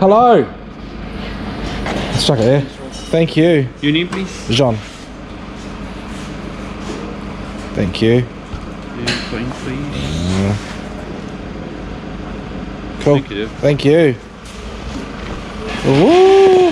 Hello. Let's chuck it there. Thank you. Your name, please? Jean. Thank you. Fine, please. Cool. Thank you. Thank you. Woo!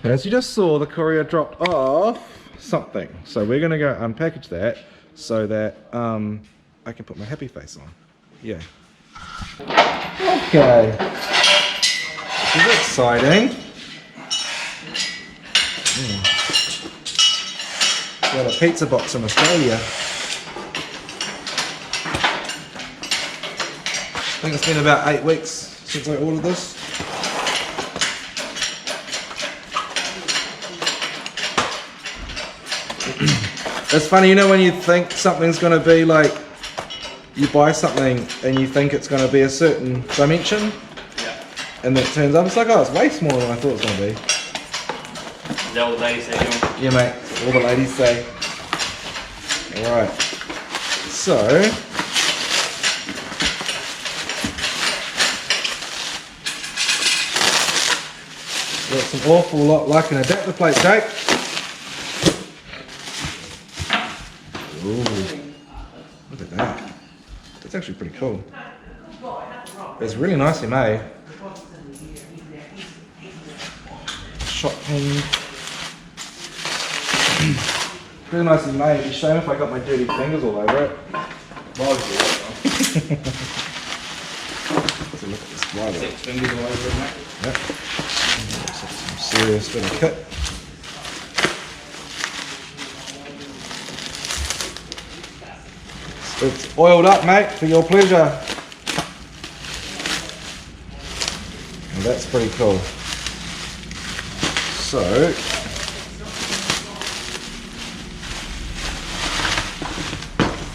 As you just saw, the courier dropped off something. So we're gonna go unpackage that so that I can put my happy face on. Yeah. Okay. This is exciting. Got a pizza box from Australia. I think it's been about 8 weeks since I ordered this. It's funny, you know, when you think something's going to be like, you buy something and you think it's going to be a certain dimension, Yeah. and then it turns up, it's like, oh, it's way smaller than I thought it was going to be. Is that what the lady said? Yeah, mate, all the ladies say. Alright, so, got some awful lot like an adapter plate tape. Ooh, look at that. That's actually pretty cool. It's really nicely made. Shot pen. Really nicely made. It'd be a shame if I got my dirty fingers all over it. Let's look at this flywheel. Fingers all over it, mate. Yep. Some serious bit of kit. It's oiled up, mate, for your pleasure. And that's pretty cool. So,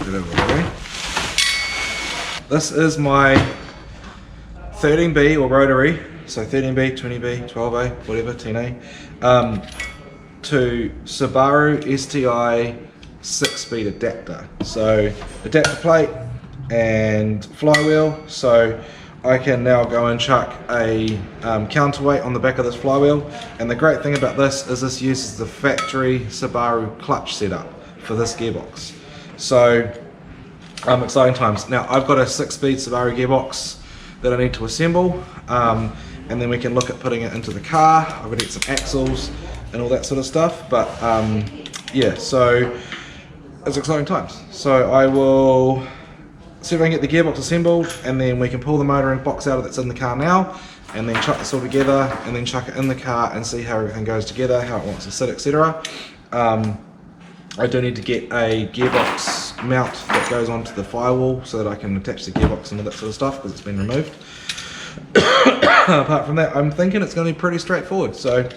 get over there. This is my 13B or rotary, so 13B, 20B, 12A, whatever, 10A, to Subaru STI 6-speed adapter. So adapter plate and flywheel, so I can now go and chuck a counterweight on the back of this flywheel. And the great thing about this is this uses the factory Subaru clutch setup for this gearbox. So exciting times. Now I've got a 6-speed Subaru gearbox that I need to assemble, and then we can look at putting it into the car. I'm gonna get some axles and all that sort of stuff, but yeah, so it's exciting times. So I will see if I can get the gearbox assembled, and then we can pull the motoring box out that's in the car now, and then chuck this all together, and then chuck it in the car and see how everything goes together, how it wants to sit, etc. I do need to get a gearbox mount that goes onto the firewall so that I can attach the gearbox and all that sort of stuff, because it's been removed. Apart from that, I'm thinking it's going to be pretty straightforward, so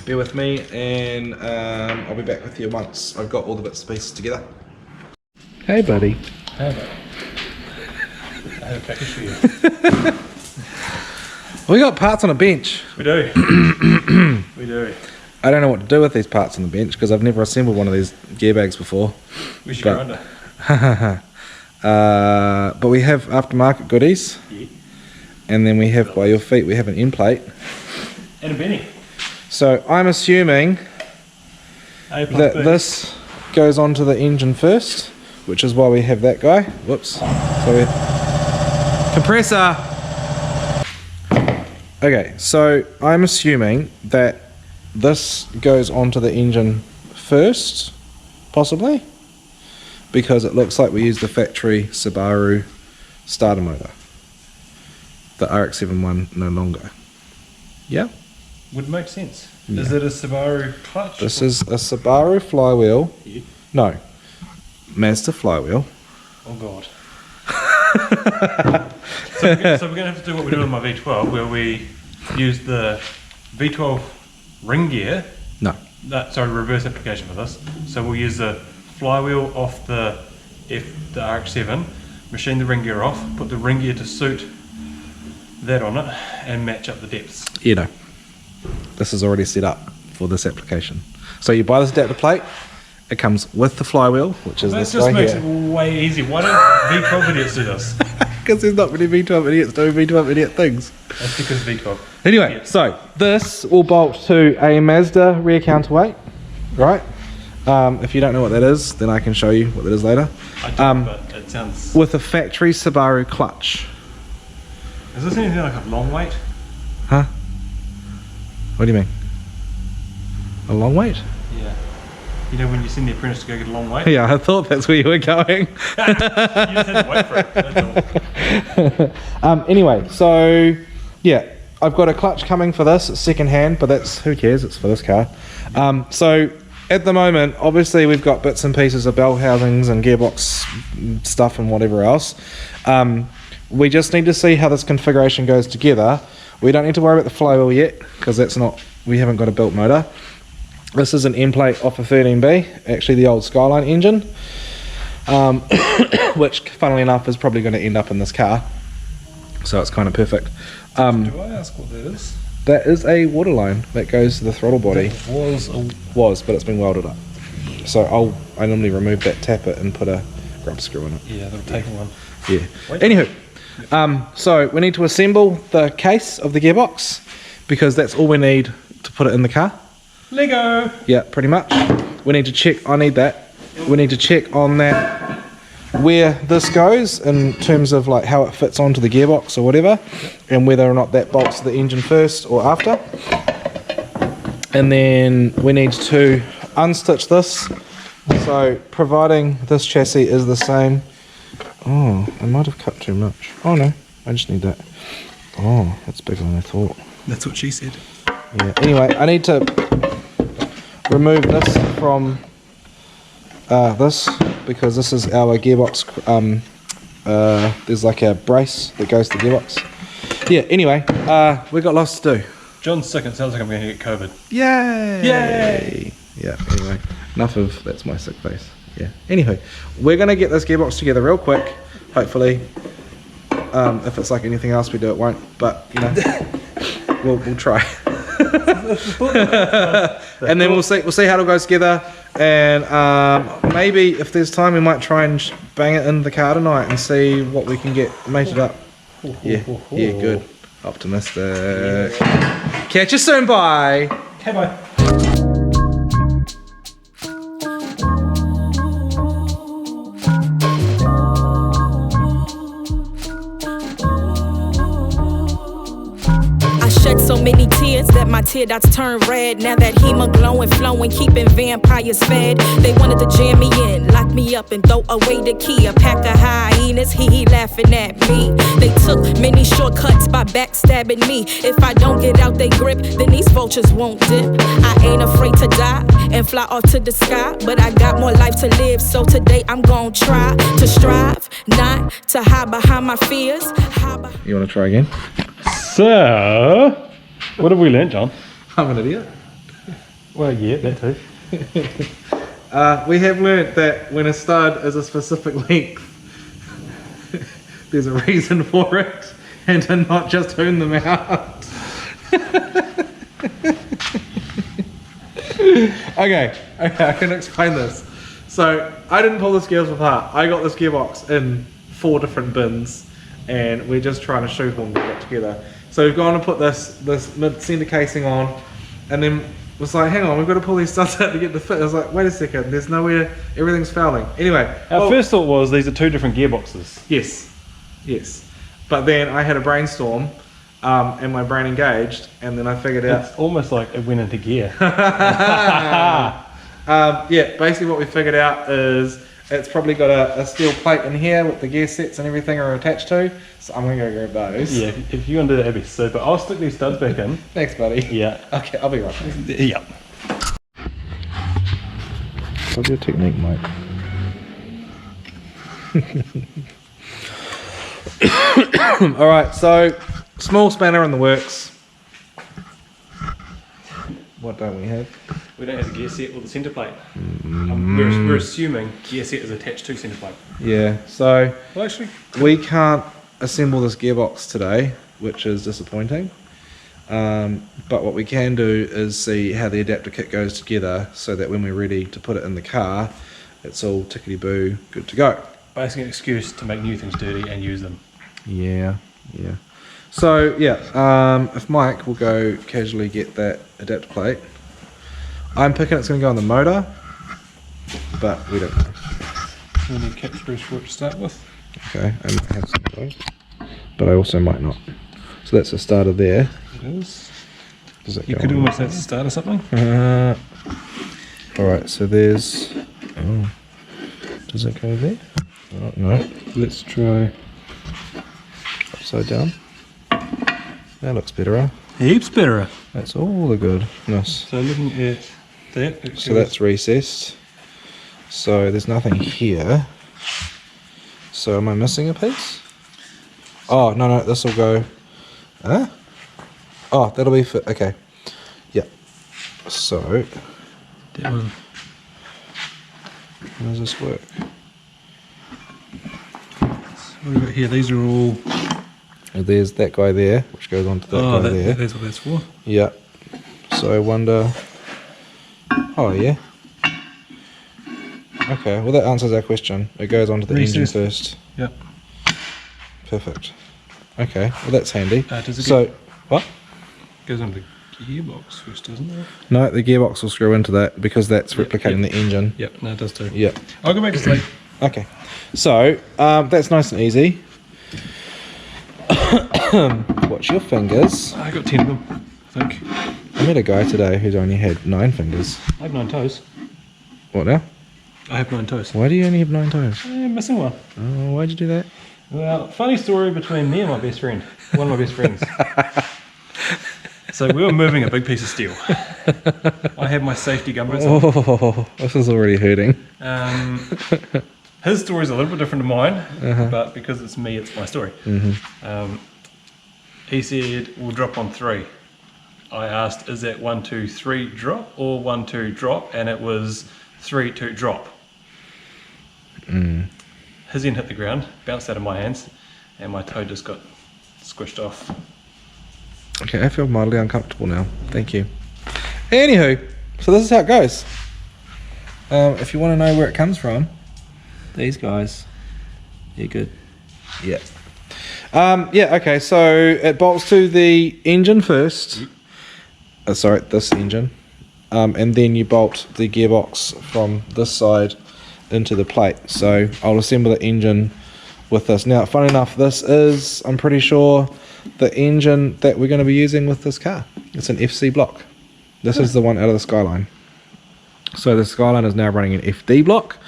bear with me, and I'll be back with you once I've got all the bits and pieces together. Hey buddy. Hey, mate. I have a package for you. We got parts on a bench. We do. We do. I don't know what to do with these parts on the bench because I've never assembled one of these gear bags before. We should go under. But we have aftermarket goodies. Yeah. And then we have, by your feet, we have an end plate. And a Benny. So I'm assuming that this goes onto the engine first, which is why we have that guy. Whoops. So we... Compressor! Okay, so I'm assuming that this goes onto the engine first, possibly, because it looks like we use the factory Subaru starter motor. The RX-7 one no longer. Yeah? Would make sense. Yeah. Is it a Subaru clutch? This is a Subaru flywheel. Yeah. No. Mazda flywheel. Oh god. So we're going to have to do what we do with my V12, where we use the V12 ring gear. No. Sorry, reverse application for this. So we'll use the flywheel off the RX-7, machine the ring gear off, put the ring gear to suit that on it, and match up the depths. You know, this is already set up for this application. So you buy this adapter plate, it comes with the flywheel, which is this just guy makes here. it way easy. Why don't V12 idiots do this? Because there's not many V12 idiots doing V12 idiot things. That's because V12. Anyway, Yeah. so this will bolt to a Mazda rear counterweight, right? If you don't know what that is, then I can show you what that is later. I don't, but it sounds... With a factory Subaru clutch. Is this anything like a long weight? Huh? What do you mean? A long weight? Yeah. You know when you send the apprentice to go get a long weight? Yeah, I thought that's where you were going. You just had to wait for it, that's all. Anyway, so yeah, I've got a clutch coming for this. It's second hand, but that's, who cares? It's for this car. So at the moment, obviously we've got bits and pieces of bell housings and gearbox stuff and whatever else. We just need to see how this configuration goes together. We don't need to worry about the flywheel yet, because that's not, we haven't got a built motor. This is an end plate off a 13B, actually the old Skyline engine, which funnily enough is probably going to end up in this car, so it's kind of perfect. Do I ask what that is? That is a water line that goes to the throttle body. Was But it's been welded up. So I normally remove that, tap it, and put a grub screw in it. Yeah, they're taking one. Yeah. Wait. Anywho, so we need to assemble the case of the gearbox, because that's all we need to put it in the car. Lego! Yeah, pretty much. We need to check, I need that. We need to check on that, where this goes in terms of like how it fits onto the gearbox or whatever, and whether or not that bolts to the engine first or after. And then we need to unstitch this. So providing this chassis is the same. Oh, I might have cut too much. Oh no, I just need that. Oh, that's bigger than I thought. That's what she said. Yeah, anyway, I need to remove this from this, because this is our gearbox. There's like a brace that goes to the gearbox. Yeah, anyway, we've got lots to do. John's sick, it sounds like I'm going to get COVID. Yay! Yay! Yeah, anyway, enough of that's my sick face. Yeah, anyway, we're going to get this gearbox together real quick, hopefully. If it's like anything else, we do it won't, but you know, we'll try. And then we'll see how it all goes together, and maybe if there's time we might try and bang it in the car tonight and see what we can get mated up. Yeah, good. Optimistic. Catch you soon, bye. Okay, bye. Shed so many tears that my tear dots turn red. Now that hema glowing, flowing, keeping vampires fed. They wanted to jam me in, lock me up and throw away the key. A pack of hyenas, he laughing at me. They took many shortcuts by backstabbing me. If I don't get out they grip, then these vultures won't dip. I ain't afraid to die and fly off to the sky, but I got more life to live, so today I'm gonna try to strive, not to hide behind my fears. You want to try again? So, what have we learnt, John? I'm an idiot. Well, yeah, that too. We have learnt that when a stud is a specific length, there's a reason for it, and to not just turn them out. Okay, I can explain this. So I didn't pull this gearbox apart. I got this gearbox in 4 different bins, and we're just trying to shoehorn it together. So we've gone and put this mid-center casing on, and then was like, hang on, we've got to pull these studs out to get the fit. I was like, wait a second, there's nowhere, everything's fouling. Anyway. Our first thought was these are 2 different gearboxes. Yes. But then I had a brainstorm, and my brain engaged, and then I figured out. It's almost like it went into gear. Yeah, basically what we figured out is it's probably got a steel plate in here with the gear sets and everything are attached to. So I'm going to go grab those. Yeah, if you want to do that, that'd be super. I'll stick these studs back in. Thanks, buddy. Yeah. Okay, I'll be right back. Yeah. What's your technique, mate? Alright, so small spanner in the works. What don't we have? We don't have the gear set or the centre plate. We're assuming gear set is attached to centre plate. Yeah, so Well, actually, we can't assemble this gearbox today, which is disappointing. But what we can do is see how the adapter kit goes together so that when we're ready to put it in the car, it's all tickety-boo, good to go. basically an excuse to make new things dirty and use them. Yeah, yeah. So, yeah, if Mike will go casually get that adapter plate, I'm picking it's going to go on the motor, but we don't know. We need cap screws for it to start with. Okay, I might have some of those, but I also might not. So that's the starter there. It is. Does that You go could on? almost have to start or something. Alright, so there's... Oh, does it go there? Oh, no. Let's try. Upside down. That looks better, huh? Heaps better. That's all the goodness. So looking at that. So that's recessed. So there's nothing here. So am I missing a piece? Oh, no, this will go... Huh? Oh, that'll be for... Okay. Yeah. So... that one. How does this work? So what have we got here? These are all. There's that guy there, which goes on to that guy there. That's what that's for. Yeah. So I wonder... Oh, yeah. Okay, well that answers our question. It goes onto the engine Recessed. first. Yep. Perfect. Okay, well that's handy. Does it So, what? Goes on the gearbox first, doesn't it? No, the gearbox will screw into that because that's replicating the engine. Yep, no, it does too. Yep. I'll go back to sleep. Okay. So, that's nice and easy. Watch your fingers. I got 10 of them, I think. I met a guy today who's only had 9 fingers. I have 9 toes. What now? I have 9 toes. Why do you only have 9 toes? I'm missing one. Oh, why'd you do that? Well, funny story between me and my best friend. One of my best friends. So we were moving a big piece of steel. I had my safety gumboots on. Oh, this is already hurting. His story's a little bit different to mine, but because it's me, it's my story. He said, we'll drop on 3. I asked, is that 1, 2, 3 drop or 1, 2 drop? And it was 3, 2 drop. His end hit the ground, bounced out of my hands, and my toe just got squished off. Okay, I feel mildly uncomfortable now. Thank you. Anywho, so this is how it goes. If you want to know where it comes from, these guys. They're good. Yeah. Yeah, okay, so it bolts to the engine first. Sorry, this engine. And then you bolt the gearbox from this side into the plate. So I'll assemble the engine with this. Now, funny enough, this is, I'm pretty sure, the engine that we're going to be using with this car. It's an FC block. This is the one out of the Skyline. So the Skyline is now running an FD block.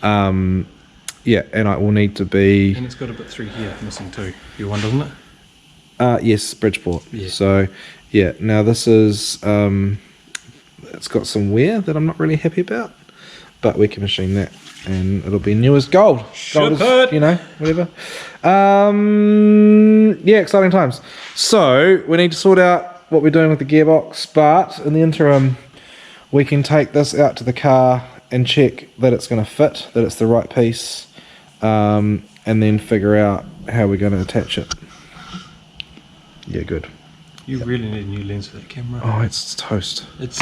Yeah, and it will need to be... And it's got a bit through here, missing 2. Your one, doesn't it? Yes, Bridgeport. Yeah. So, yeah, now this is... it's got some wear that I'm not really happy about, but we can machine that and it'll be new as gold. Gold is, you know, whatever. Yeah, exciting times. So we need to sort out what we're doing with the gearbox, but in the interim we can take this out to the car and check that it's going to fit, that it's the right piece, and then figure out how we're going to attach it. Yeah, good. You really need a new lens for that camera. Oh, it's toast. It's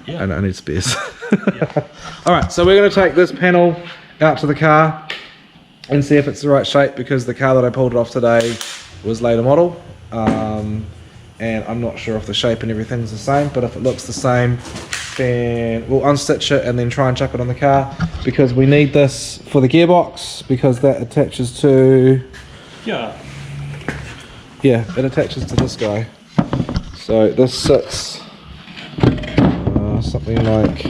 yeah. I need spares. Alright, so we're going to take this panel out to the car and see if it's the right shape, because the car that I pulled it off today was later model, and I'm not sure if the shape and everything's the same, but if it looks the same, then we'll unstitch it and then try and chuck it on the car, because we need this for the gearbox, because that attaches to... Yeah. Yeah, it attaches to this guy. So this sits something like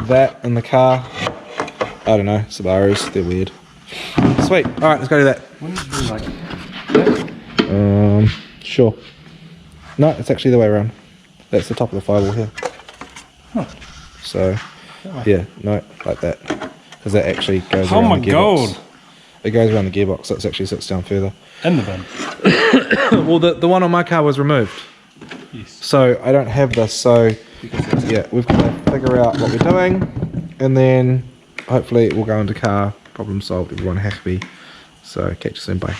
that in the car. I don't know, Subarus, they're weird. Sweet, alright, let's go do that. Wouldn't it be like that? Sure. No, it's actually the way around. That's the top of the firewall here. Huh. So, yeah, no, like that. Because that actually goes Oh around my the gearbox. god! It goes around the gearbox, so it actually sits down further. In the bin. Well, the one on my car was removed. Yes. So I don't have this, so yeah, we've got to figure out what we're doing, and then hopefully it will go into car, problem solved, everyone happy. So catch you soon, bye.